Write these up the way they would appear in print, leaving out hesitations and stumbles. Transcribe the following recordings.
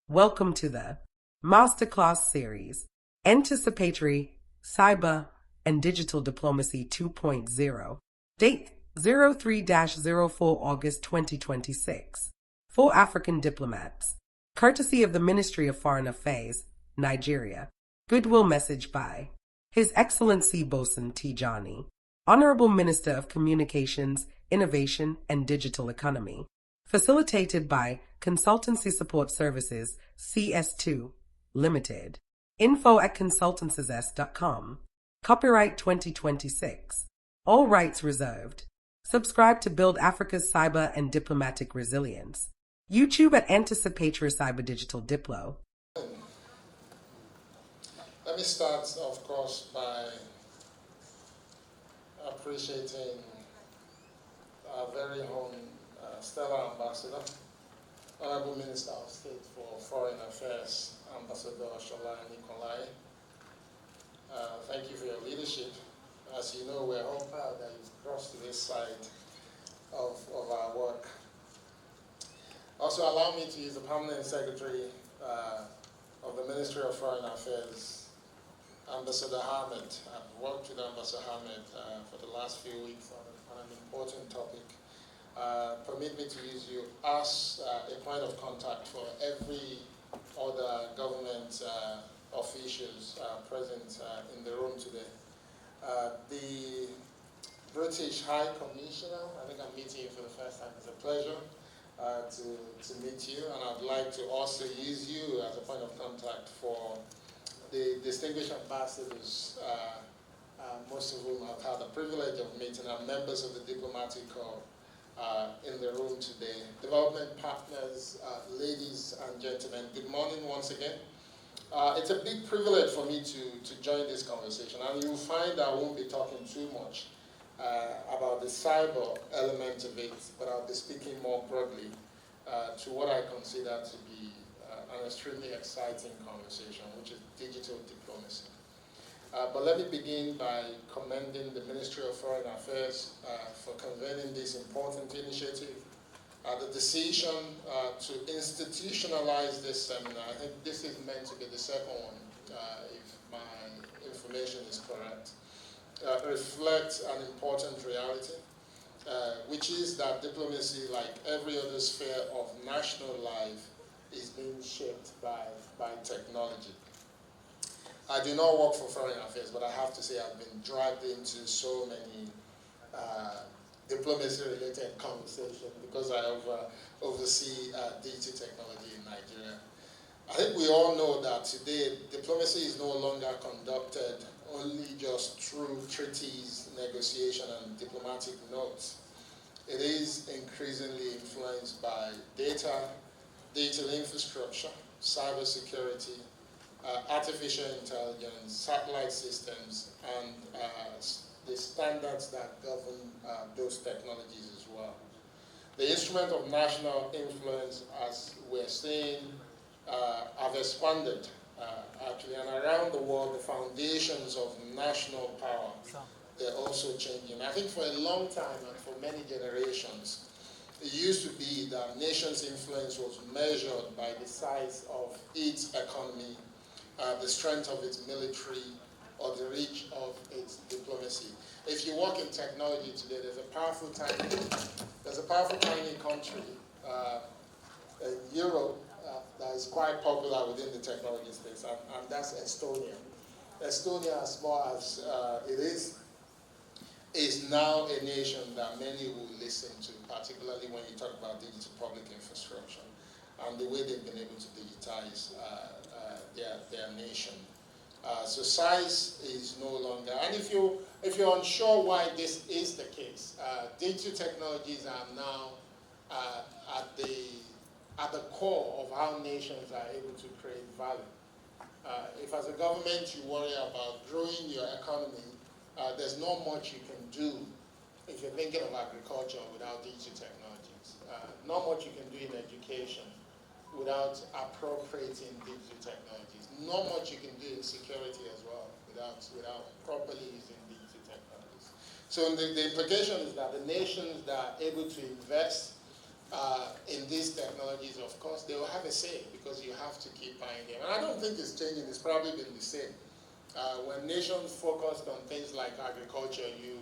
Welcome to the Masterclass Series, Anticipatory, Cyber, and Digital Diplomacy 2.0. Date 03-04 August 2026. For African diplomats. Courtesy of the Ministry of Foreign Affairs, Nigeria. Goodwill message by His Excellency Bosun Tijani, Honorable Minister of Communications, Innovation, and Digital Economy. Facilitated by Consultancy Support Services, CS2, Limited. info@consultancys.com. Copyright 2026. All rights reserved. Subscribe to build Africa's cyber and diplomatic resilience. YouTube at Anticipatory Cyber Digital Diplo. Let me start, of course, by appreciating our very own stellar ambassador, Honorable Minister of State for Foreign Affairs, Ambassador Shola Nikolai. Thank you for your leadership. As you know, we're all proud that you've crossed to this side of our work. Also, allow me to use the Permanent Secretary of the Ministry of Foreign Affairs, Ambassador Ahmed. I've worked with Ambassador Ahmed for the last few weeks on an important topic. Permit me to use you as a point of contact for every other government officials present in the room today. The British High Commissioner, I think I'm meeting you for the first time. It's a pleasure to meet you, and I'd like to also use you as a point of contact for the distinguished ambassadors, most of whom I've had the privilege of meeting, and members of the diplomatic corps in the room today. Development partners, ladies and gentlemen, good morning once again. It's a big privilege for me to join this conversation, and you'll find I won't be talking too much about the cyber element of it, but I'll be speaking more broadly to what I consider to be an extremely exciting conversation, which is digital diplomacy. But let me begin by commending the Ministry of Foreign Affairs for convening this important initiative. The decision to institutionalize this seminar, I think this is meant to be the second one, if my information is correct, reflects an important reality, which is that diplomacy, like every other sphere of national life, is being shaped by technology. I do not work for Foreign Affairs, but I have to say I've been dragged into so many diplomacy-related conversations because I oversee digital technology in Nigeria. I think we all know that today diplomacy is no longer conducted only just through treaties, negotiation, and diplomatic notes. It is increasingly influenced by data, digital infrastructure, cybersecurity, artificial intelligence, satellite systems, and the standards that govern those technologies as well. The instrument of national influence, as we're seeing, have expanded actually, and around the world, the foundations of national power, they're also changing. I think for a long time and for many generations, it used to be that nations' influence was measured by the size of its economy, the strength of its military, or the reach of its diplomacy. If you work in technology today, there's a powerful tiny country in Europe that is quite popular within the technology space, and that's Estonia. Estonia, as small as it is now a nation that many will listen to, particularly when you talk about digital public infrastructure and the way they've been able to digitize their nation. So size is no longer, and if you're unsure why this is the case, digital technologies are now at the core of how nations are able to create value. If as a government you worry about growing your economy, there's not much you can do if you're thinking of agriculture without digital technologies. Not much you can do in education without appropriating digital technologies. Not much you can do in security as well without properly using digital technologies. So the implication is that the nations that are able to invest in these technologies, of course, they will have a say because you have to keep buying them. And I don't think it's changing. It's probably been the same. When nations focused on things like agriculture, you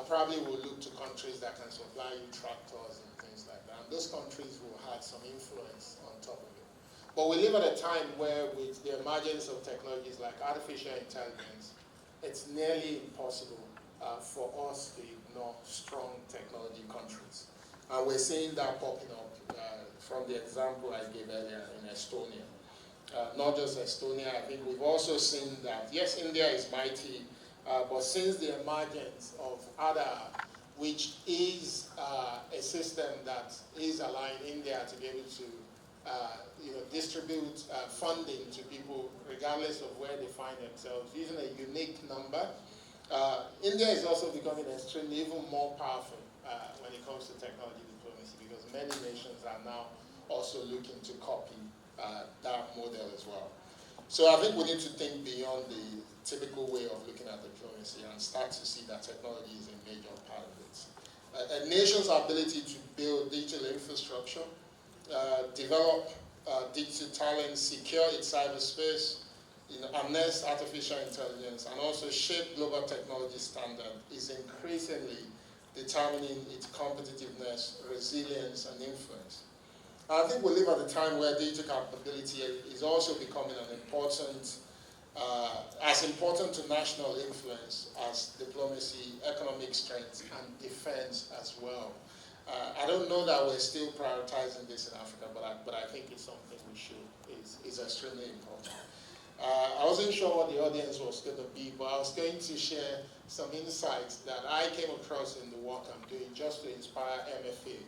probably will look to countries that can supply you tractors and things like that. And those countries will have some influence on top of it. But we live at a time where with the emergence of technologies like artificial intelligence, it's nearly impossible for us to ignore strong technology countries. And we're seeing that popping up from the example I gave earlier in Estonia. Not just Estonia, I think we've also seen that, yes, India is mighty, but since the emergence of ADA, which is a system that is allowing India to be able to distribute funding to people regardless of where they find themselves, using a unique number, India is also becoming extremely even more powerful when it comes to technology diplomacy, because many nations are now also looking to copy that model as well. So I think we need to think beyond the typical way of looking at diplomacy and start to see that technology is a major part of it. A nation's ability to build digital infrastructure, develop digital talent, secure its cyberspace, harness artificial intelligence, and also shape global technology standard is increasingly determining its competitiveness, resilience, and influence. I think we live at a time where digital capability is also becoming an important, as important to national influence as diplomacy, economic strength, and defense as well. I don't know that we're still prioritizing this in Africa, but I think it's something we should. It's extremely important. I wasn't sure what the audience was going to be, but I was going to share some insights that I came across in the work I'm doing just to inspire MFA,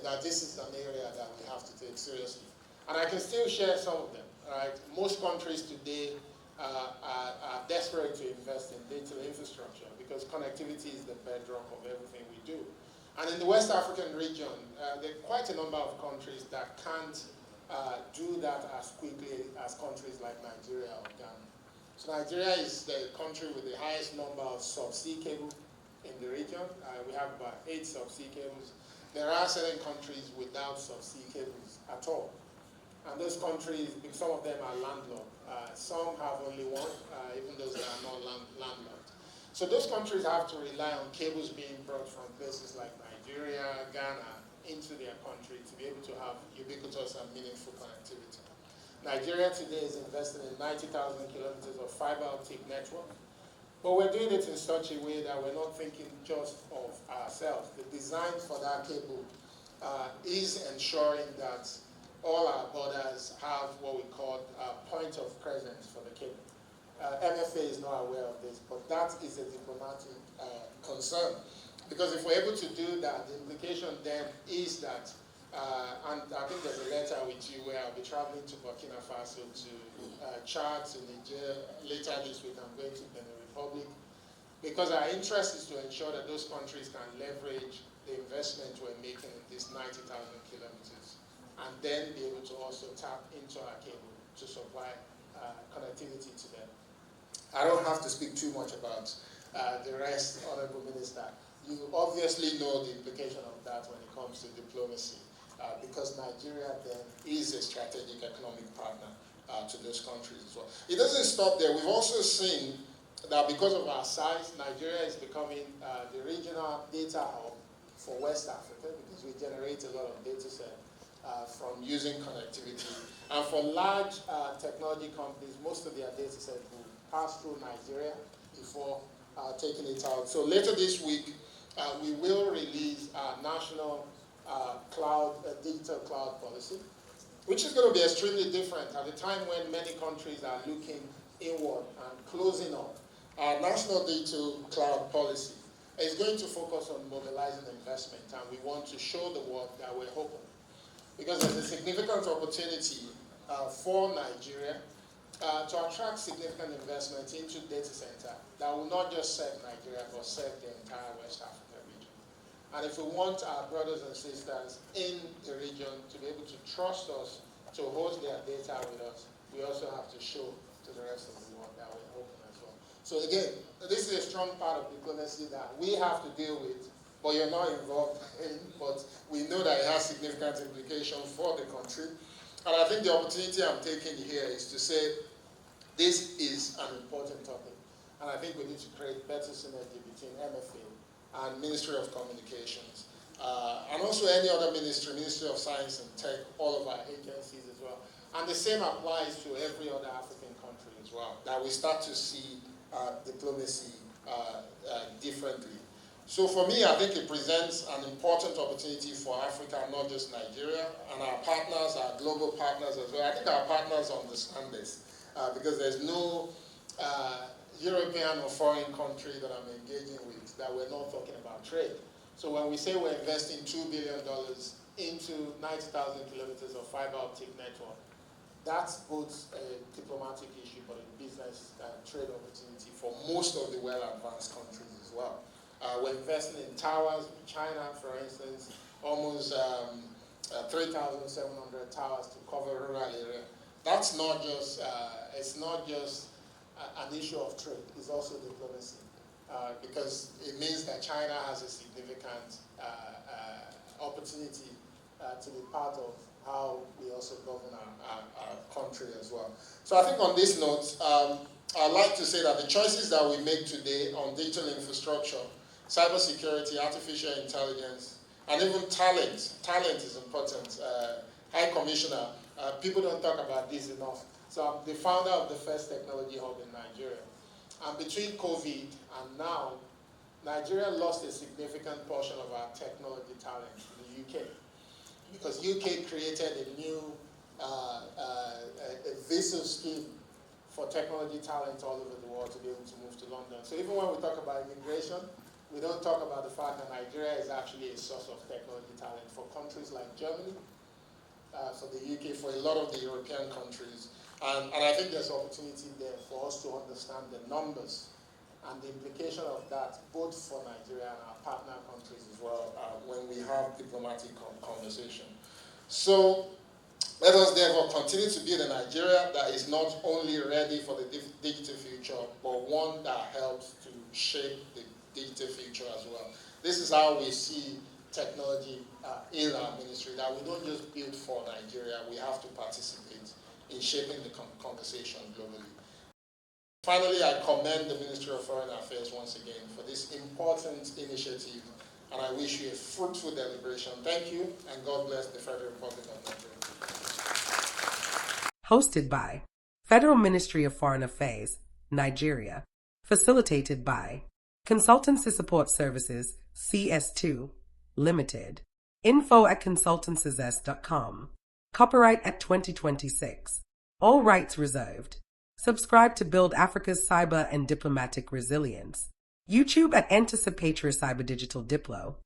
that this is an area that we have to take seriously. And I can still share some of them. Right? Most countries today are desperate to invest in digital infrastructure because connectivity is the bedrock of everything we do. And in the West African region, there are quite a number of countries that can't do that as quickly as countries like Nigeria or Ghana. So Nigeria is the country with the highest number of subsea cables in the region. We have about 8 subsea cables. There are certain countries without subsea cables at all. And those countries, some of them are landlocked. Some have only one, even those that are not landlocked. So those countries have to rely on cables being brought from places like Nigeria, Ghana, into their country to be able to have ubiquitous and meaningful connectivity. Nigeria today is investing in 90,000 kilometers of fiber optic network. But we're doing it in such a way that we're not thinking just of ourselves. The design for that cable is ensuring that all our borders have what we call a point of presence for the cable. MFA is not aware of this, but that is a diplomatic concern. Because if we're able to do that, the implication then is that, and I think there's a letter with you where I'll be traveling to Burkina Faso to Chad, to Niger. Later this week I'm going to Benin Republic. Because our interest is to ensure that those countries can leverage the investment we're making in these 90,000 kilometers and then be able to also tap into our cable to supply connectivity to them. I don't have to speak too much about the rest, Honorable Minister. You obviously know the implication of that when it comes to diplomacy, because Nigeria then is a strategic economic partner to those countries as well. It doesn't stop there. We've also seen that because of our size, Nigeria is becoming the regional data hub for West Africa, because we generate a lot of data set from using connectivity. And for large technology companies, most of their data set will pass through Nigeria before taking it out. So later this week, we will release our national digital cloud policy, which is going to be extremely different at a time when many countries are looking inward and closing up. Our national digital cloud policy is going to focus on mobilizing investment, and we want to show the world that we're open. Because there's a significant opportunity for Nigeria to attract significant investment into data center that will not just serve Nigeria, but serve the entire West Africa region. And if we want our brothers and sisters in the region to be able to trust us to host their data with us, we also have to show to the rest of the world that we're open as well. So again, this is a strong part of diplomacy that we have to deal with but you're not involved in, but we know that it has significant implications for the country. And I think the opportunity I'm taking here is to say this is an important topic. And I think we need to create better synergy between MFA and Ministry of Communications. And also any other ministry, Ministry of Science and Tech, all of our agencies as well. And the same applies to every other African country as well, that we start to see diplomacy differently. So for me, I think it presents an important opportunity for Africa, not just Nigeria, and our partners, our global partners as well. I think our partners understand this because there's no European or foreign country that I'm engaging with that we're not talking about trade. So when we say we're investing $2 billion into 90,000 kilometers of fiber optic network, that's both a diplomatic issue but a business trade opportunity for most of the well-advanced countries as well. We're investing in towers in China, for instance, almost 3,700 towers to cover rural area. That's not just, it's not just an issue of trade, it's also diplomacy. Because it means that China has a significant opportunity to be part of how we also govern our country as well. So I think on this note, I'd like to say that the choices that we make today on digital infrastructure, cybersecurity, artificial intelligence, and even talent. Talent is important. High Commissioner, people don't talk about this enough. So I'm the founder of the first technology hub in Nigeria. And between COVID and now, Nigeria lost a significant portion of our technology talent to the UK. Because UK created a new a visa scheme for technology talent all over the world to be able to move to London. So even when we talk about immigration, we don't talk about the fact that Nigeria is actually a source of technology talent for countries like Germany, for the UK, for a lot of the European countries. And I think there's opportunity there for us to understand the numbers and the implication of that, both for Nigeria and our partner countries as well, when we have diplomatic conversation. So let us therefore continue to be the Nigeria that is not only ready for the digital future, but one that helps to shape the digital future as well. This is how we see technology in our ministry, that we don't just build for Nigeria, we have to participate in shaping the conversation globally. Finally, I commend the Ministry of Foreign Affairs once again for this important initiative, and I wish you a fruitful deliberation. Thank you, and God bless the Federal Republic of Nigeria. Hosted by Federal Ministry of Foreign Affairs, Nigeria. Facilitated by Consultancy Support Services, CS2, Limited. info@consultancys.com. Copyright at 2026. All rights reserved. Subscribe to build Africa's cyber and diplomatic resilience. YouTube at Anticipatory Cyber Digital Diplo.